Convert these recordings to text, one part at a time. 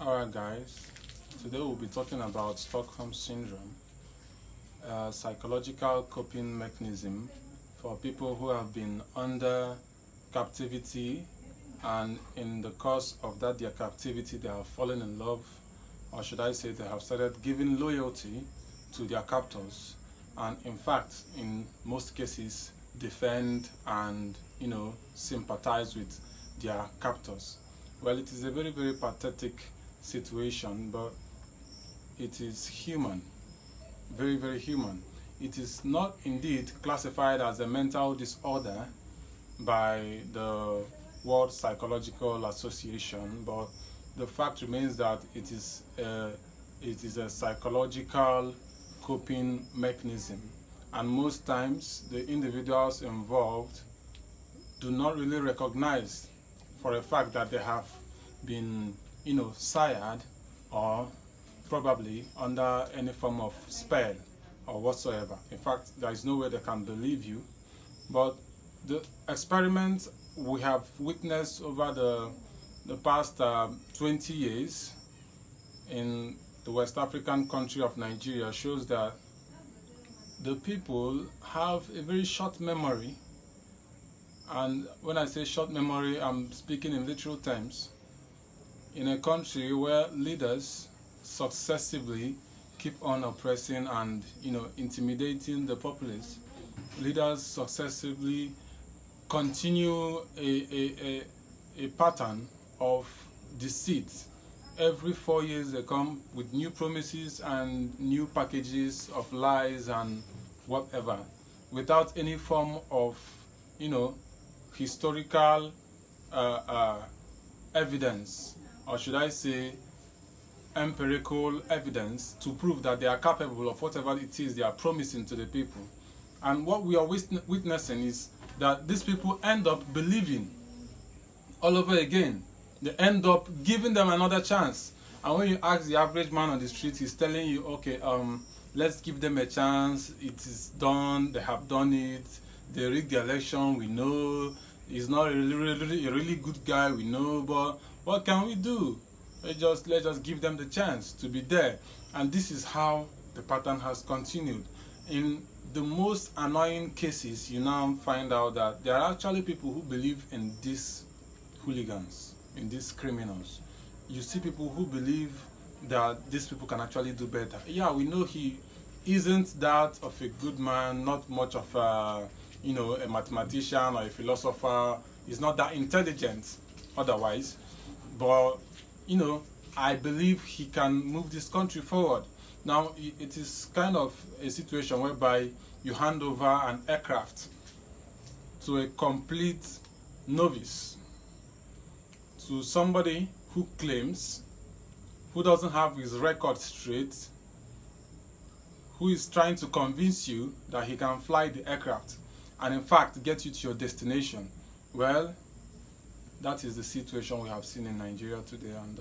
Alright guys, today we'll be talking about Stockholm Syndrome, a psychological coping mechanism for people who have been under captivity, and in the course of their captivity they have fallen in love, or should I say they have started giving loyalty to their captors, and in fact in most cases defend and sympathize with their captors. Well, it is a very, very pathetic situation, but it is human, very, very human. It is not indeed classified as a mental disorder by the World Psychological Association, but the fact remains that it is a psychological coping mechanism, and most times the individuals involved do not really recognize for a fact that they have been sired or probably under any form of spell or whatsoever. In fact, there is no way they can believe you. But the experiment we have witnessed over the past 20 years in the West African country of Nigeria shows that the people have a very short memory. And when I say short memory, I'm speaking in literal terms. In a country where leaders successively keep on oppressing and intimidating the populace, leaders successively continue a pattern of deceit. Every 4 years they come with new promises and new packages of lies and whatever, without any form of historical evidence, or should I say empirical evidence, to prove that they are capable of whatever it is they are promising to the people. And what we are witnessing is that these people end up believing all over again. They end up giving them another chance. And when you ask the average man on the street, he's telling you, okay, let's give them a chance. It is done. They have done it. They rigged the election. We know he's not a really good guy. We know, but what can we do? Let's just give them the chance to be there. And this is how the pattern has continued. In the most annoying cases, you now find out that there are actually people who believe in these hooligans, in these criminals. You see people who believe that these people can actually do better. Yeah, we know he isn't that of a good man, not much of a mathematician or a philosopher. He's not that intelligent otherwise, but I believe he can move this country forward. Now it is kind of a situation whereby you hand over an aircraft to a complete novice, to somebody who claims, who doesn't have his record straight, who is trying to convince you that he can fly the aircraft and in fact get you to your destination. Well, that is the situation we have seen in Nigeria today, and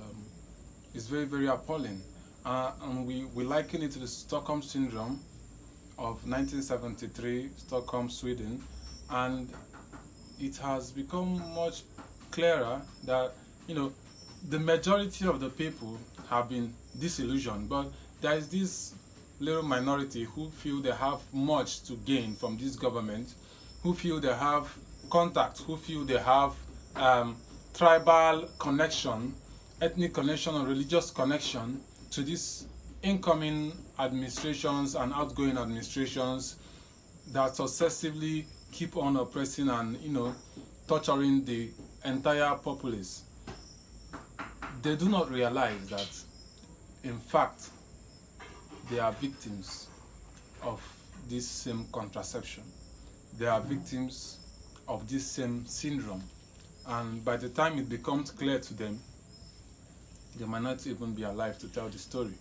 it's very, very appalling. And we liken it to the Stockholm Syndrome of 1973, Stockholm, Sweden, and it has become much clearer that the majority of the people have been disillusioned, but there is this little minority who feel they have much to gain from this government, who feel they have contact, who feel they have tribal connection, ethnic connection, or religious connection to these incoming administrations and outgoing administrations that successively keep on oppressing and torturing the entire populace. They do not realize that in fact they are victims of this same contraception. They are victims of this same syndrome, and by the time it becomes clear to them, they might not even be alive to tell the story.